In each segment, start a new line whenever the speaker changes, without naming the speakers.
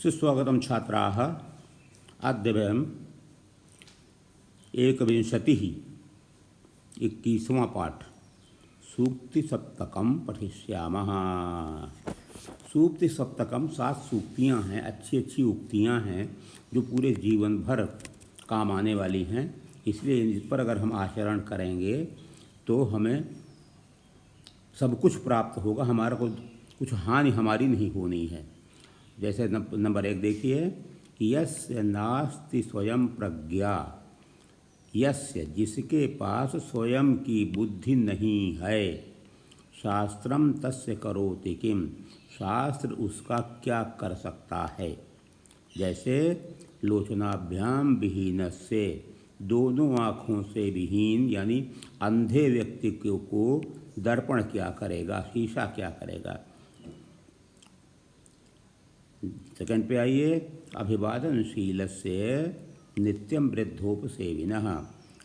सुस्वागतम छात्राः। अद्य वयम् 21वां पाठ सूक्तिसप्तकं पठिष्यामः। सूक्तिसप्तकम 7 सूक्तियाँ हैं, अच्छी अच्छी उक्तियाँ हैं जो पूरे जीवन भर काम आने वाली हैं। इसलिए इस पर अगर हम आचरण करेंगे तो हमें सब कुछ प्राप्त होगा, हमारा कुछ हानि हमारी नहीं होनी है। जैसे नंबर 1 देखिए, यस्य नास्ति स्वयं प्रज्ञा, यस्य जिसके पास स्वयं की बुद्धि नहीं है, शास्त्रम तस्य करोति किम, शास्त्र उसका क्या कर सकता है। जैसे लोचनाभ्याम विहीनस्य, दोनों आँखों से विहीन यानी अंधे व्यक्ति को दर्पण क्या करेगा, शीशा क्या करेगा। सेकंड पे आइए, अभिवादनशीलस्य नित्यम वृद्धोपसेविनः,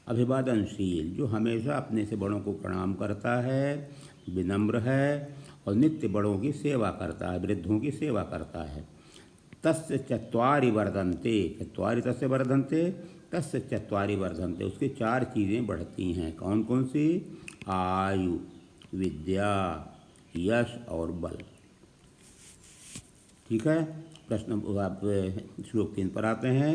अभिवादनशील जो हमेशा अपने से बड़ों को प्रणाम करता है, विनम्र है और नित्य बड़ों की सेवा करता है, वृद्धों की सेवा करता है। तस्य चत्वारि वर्धन्ते, चत्वारि तस्य वर्धन्ते, तस्य चत्वारि वर्धन्ते, उसकी 4 चीज़ें बढ़ती हैं। कौन कौन सी? आयु, विद्या, यश और बल। ठीक है। प्रश्न आप श्लोक 3 पर आते हैं।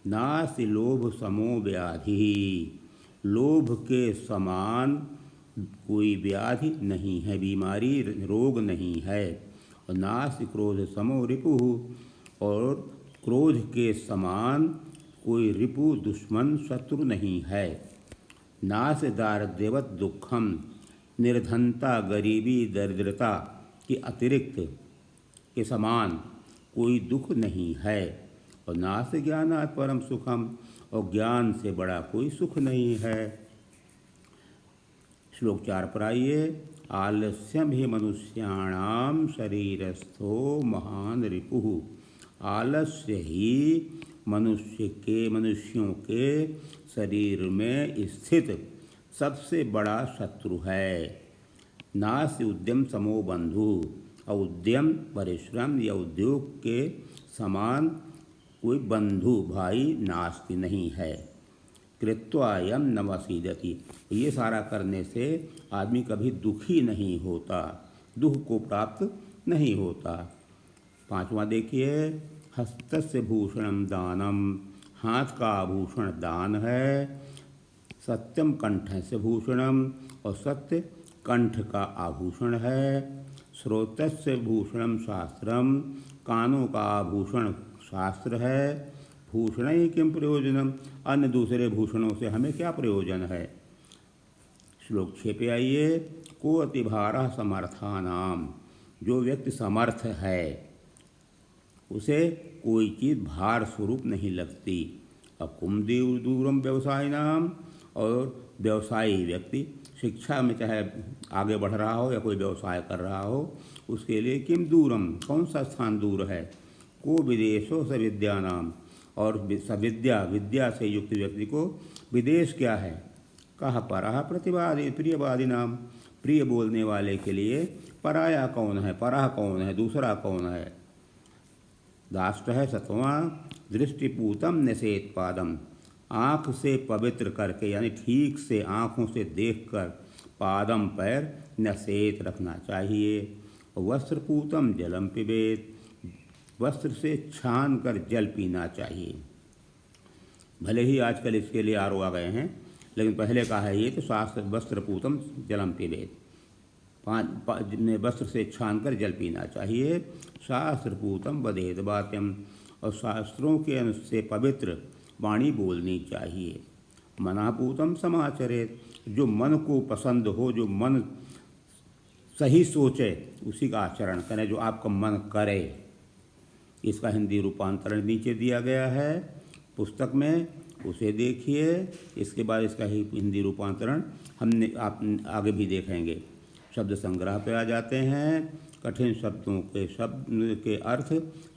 नास्ति लोभ समो व्याधि, लोभ के समान कोई व्याधि नहीं है, बीमारी रोग नहीं है। और नास्ति क्रोध समो रिपुः, और क्रोध के समान कोई रिपु दुश्मन शत्रु नहीं है। नास्ति दारिद्र्यवत् दुःखम, निर्धनता गरीबी दरिद्रता के अतिरिक्त के समान कोई दुख नहीं है। और नास्ति ज्ञानात् परम सुखम, और ज्ञान से बड़ा कोई सुख नहीं है। श्लोक 4 पर आइए, आलस्यम ही मनुष्याणाम शरीरस्थो महान रिपुः, आलस्य ही मनुष्यों के शरीर में स्थित सबसे बड़ा शत्रु है। नास्ति उद्यम समो बंधु, और उद्यम परिश्रम या उद्योग के समान कोई बंधु भाई नास्ति नहीं है। कृत्वा यम न वसीदति, ये सारा करने से आदमी कभी दुखी नहीं होता, दुख को प्राप्त नहीं होता। 5वां देखिए, हस्तस्य भूषणम दानम, हाथ का आभूषण दान है। सत्यम कंठस्य भूषणम, और सत्य कंठ का आभूषण है। श्रोतस्य भूषणम शास्त्रम, कानों का आभूषण शास्त्र है। भूषण किम प्रयोजनम, अन्य दूसरे भूषणों से हमें क्या प्रयोजन है। श्लोक 6 पे आइए, को अतिभारः समर्थानाम, जो व्यक्ति समर्थ है उसे कोई चीज़ भार स्वरूप नहीं लगती। अकुम दूरम व्यवसायिनाम, और व्यवसायी व्यक्ति शिक्षा में चाहे आगे बढ़ रहा हो या कोई व्यवसाय कर रहा हो, उसके लिए किम दूरम, कौन सा स्थान दूर है। को विदेशो स विद्यानाम, और विद्या से युक्त व्यक्ति को विदेश क्या है। कह परः प्रतिवादी प्रियवादी नाम, प्रिय बोलने वाले के लिए पराया कौन है, परः कौन है, दूसरा कौन है। दाष्ट है 7वां, दृष्टिपूतम नसेत पादम, आँख से पवित्र करके यानी ठीक से आँखों से देखकर पादम पैर नसेत रखना चाहिए। वस्त्रपूतम जलम पिबेत, वस्त्र से छान कर जल पीना चाहिए। भले ही आजकल इसके लिए आरओ आ गए हैं, लेकिन पहले कहा है ये तो शास्त्र वस्त्रपूतम जलम पिबेत, वस्त्र से छान कर जल पीना चाहिए। शास्त्रपूतम वदेत वाक्यम, और शास्त्रों के से पवित्र वाणी बोलनी चाहिए। मनापूतम समाचरेत, जो मन को पसंद हो, जो मन सही सोचे उसी का आचरण करें, जो आपका मन करे। इसका हिंदी रूपांतरण नीचे दिया गया है पुस्तक में, उसे देखिए। इसके बाद इसका ही हिंदी रूपांतरण आप आगे भी देखेंगे। शब्द संग्रह पे आ जाते हैं। कठिन शब्दों के अर्थ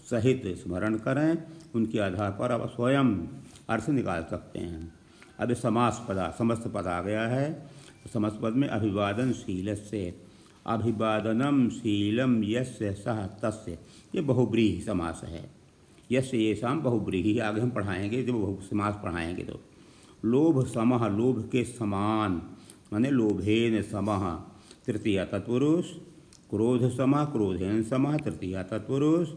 सहित स्मरण करें, उनके आधार पर आप स्वयं अर्थ निकाल सकते हैं। अब समस्त पद आ गया है। समस्त पद में अभिवादनशीलस्य, अभिवादनम शीलम यस्य सह तस्य, ये बहुब्रीहि समास है। यस्य येषां बहुब्रीहि, आगे हम पढ़ाएंगे जब बहुसमास पढ़ाएंगे तो। लोभ समः, लोभ के समान माने लोभेन समः तृतीया तत्पुरुष। क्रोध समः, क्रोधेन समः तृतीया तत्पुरुष।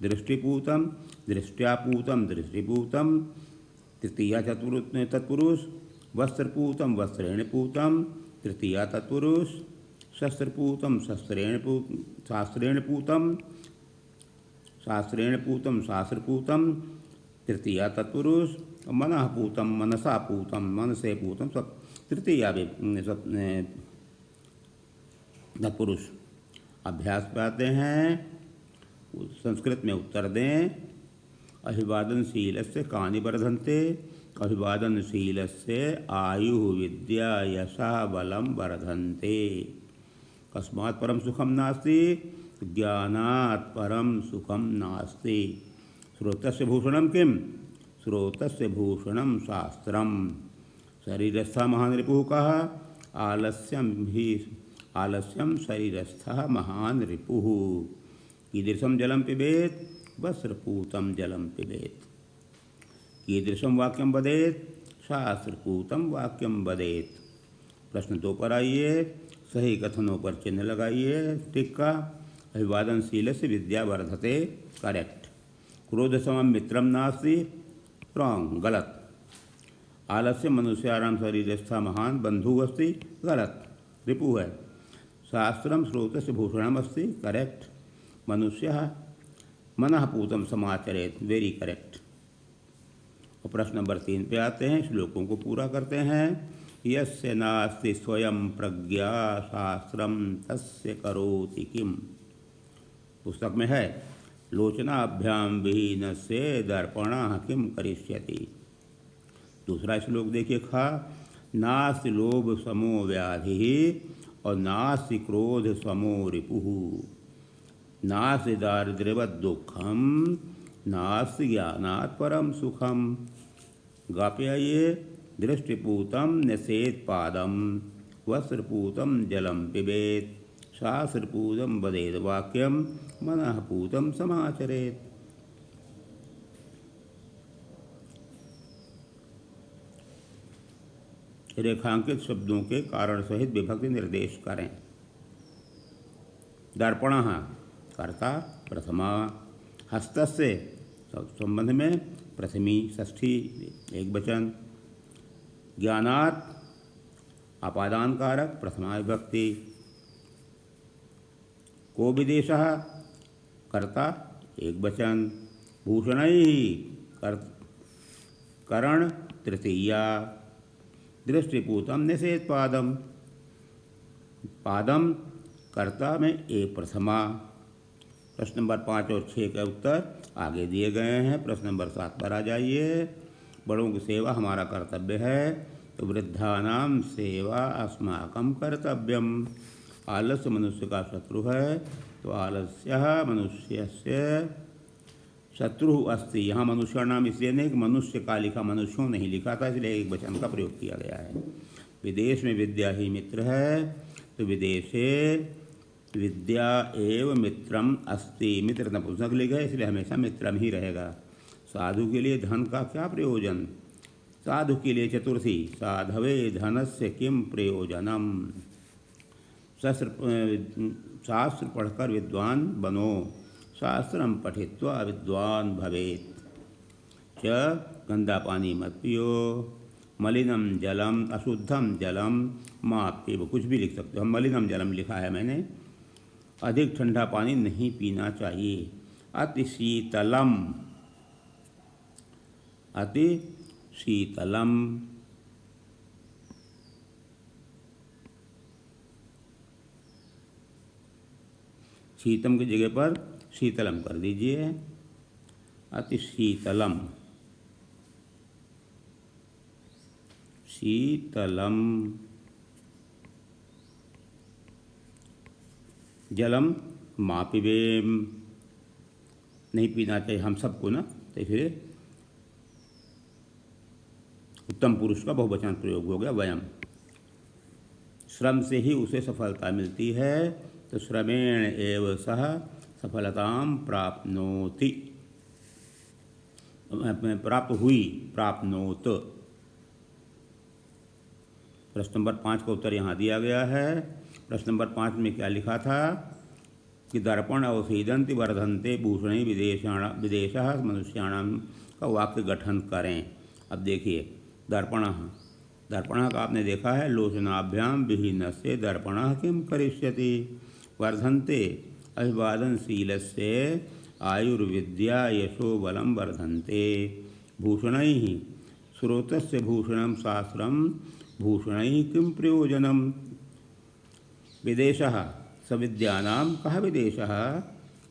दृष्टिपूतम, दृष्ट्यापूतम दृष्टिपूतम तृतीया तत्पुरुष। वस्त्रपूतम, वस्त्रेण पूतम तृतीया तत्पुरुष। शस्त्रपूतम, शास्त्रेण पूतम, शास्त्रेण पूतम शास्त्रपूतम तृतीया तत्पुरुष। मनः पूतम, मनसा पूतम, मन से पूतम सब तृतीया तत्पुरुष। अभ्यास पे आते हैं, संस्कृत में उत्तर दें। अभिवादनशीलस्य कानि वर्धन्ते, अभिवादनशीलस्य आयु विद्या यशः बलं वर्धन्ते। कस्मात् परम सुखम नास्ति, ज्ञानात् परम सुखम नास्ति। श्रोतस्य भूषणम किम, श्रोतस्य भूषणम शास्त्रम। शरीरस्थ महान रिपुः कः, आलस्यम शरीरस्थः महान रिपुः। कीदृशं जलं पिबेत्, वस्त्रपूतं जलं पिबेत्। कीदृशं वाक्यं वदेत्, शास्त्रपूतं वाक्यं वदेत्। प्रश्न 2 पर आइए, सही कथनों पर चिन्ह लगाइए। टिक्का। अभिवादनशील से विद्या वर्धते, करेक्ट। क्रोध समम मित्रम नास्ति, रॉन्ग, गलत। आलस्य मनुष्याणां शरीरस्था महान बंधु अस्ति, गलत, रिपु है। शास्त्रम श्रोतस्य भूषणम अस्ति, करेक्ट। मनुष्यः मनः पूतं समाचरेत्, वेरी करेक्ट। और प्रश्न नंबर 3 पे आते हैं, श्लोकों को पूरा करते हैं। यस्य नास्ति स्वयं प्रज्ञा शास्त्रम तस्य करोति किम। पुस्तक में है, लोचनाभ्याम विहीनस्य दर्पणः किम करिष्यति। दूसरा श्लोक देखिए, खा। नास्ति लोभ समो व्याधि और नास्ति क्रोध समो रिपुः। नास्ति दारिद्र्यवत् दुःखम, नास्ति ज्ञानात् परम सुखम। गा पे आइए। दृष्टिपूतम न्यसेत् पादम, वस्त्रपूतम जलम पिबेत्। शास्त्रपूतं वदेत् वाक्यम, मनः पूतं समाचरेत्। रेखांकित शब्दों के कारण सहित विभक्ति निर्देश करें। दर्पणः कर्ता प्रथमा, हस्तस्य संबंध में प्रथमी षष्ठी एक वचन। ज्ञानात् अपादान कारक प्रथमा विभक्ति। को विदेशः कर्ता एक वचन। भूषणैः करण तृतीया। दृष्टिपूतं निषेध पादम, पादम कर्ता में एक प्रथमा। प्रश्न नंबर 5 और 6 का उत्तर आगे दिए गए हैं। प्रश्न नंबर 7 पर आ जाइए। बड़ों की सेवा हमारा कर्तव्य है, तो वृद्धानां सेवा अस्माकं कर्तव्यम। आलस्य मनुष्य का शत्रु है, तो आलस्यः मनुष्यस्य शत्रु अस्ति। यहाँ मनुष्य नाम इसलिए नहीं कि मनुष्य का लिखा, मनुष्यों नहीं लिखा था, इसलिए एक वचन का प्रयोग किया गया है। विदेश में विद्या ही मित्र है, तो विदेशे विद्या एव मित्रम अस्ति। मित्र नपुंसक लिखा है, इसलिए हमेशा मित्रम ही रहेगा। साधु के लिए धन का क्या प्रयोजन, साधु के लिए चतुर्थी। साधवे धनस्य किम प्रयोजनम। शास्त्र पढ़कर विद्वान बनो, शास्त्रम पठित्वा विद्वान भवेत्। च गंदा पानी मत पियो, मलिनम जलम अशुद्धम जलम मा पिबो। कुछ भी लिख सकते हो, हम मलिनम जलम लिखा है मैंने। अधिक ठंडा पानी नहीं पीना चाहिए। अति शीतलम, अति शीतलम। शीतम की जगह पर शीतलम कर दीजिए। अति शीतलम, शीतलम। जलम मा पिबेम, नहीं पीना चाहिए हम सबको ना, तो फिर उत्तम पुरुष का बहुवचन प्रयोग हो गया वयम। श्रम से ही उसे सफलता मिलती है, तो श्रमेण एव सह सफलतां प्राप्नोति। प्राप्त हुई, प्राप्नोत। प्रश्न नंबर 5 का उत्तर यहाँ दिया गया है। प्रश्न नंबर 5 में क्या लिखा था कि दर्पण अवसीदंति वर्धन्ते भूषणी विदेशः मनुष्याणाम का वाक्य गठन करें। अब देखिए, दर्पण का आपने देखा है, लोचनाभ्याम विहीनस्य दर्पण किम करिष्यति, वर्धन्ते अभिवादनशीलस्य आयुर्विद्या यशो बलम वर्धन्ते, भूषणैः श्रोतस्य भूषणं शास्त्रं भूषणैः किं प्रयोजनम, विदेशः सविद्यानां कः विदेशः,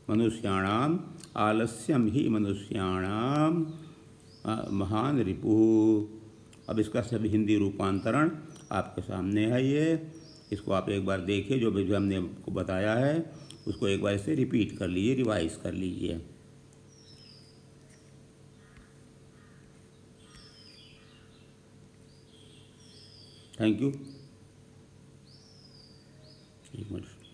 मनुष्याणाम् आलस्यम ही मनुष्याणां महान रिपुः। अब इसका सभी हिंदी रूपांतरण आपके सामने है। इसको आप एक बार देखिए, जो भी हमने आपको बताया है उसको एक बार इसे रिपीट कर लीजिए, रिवाइज कर लीजिए। Thank you. एक मिनट।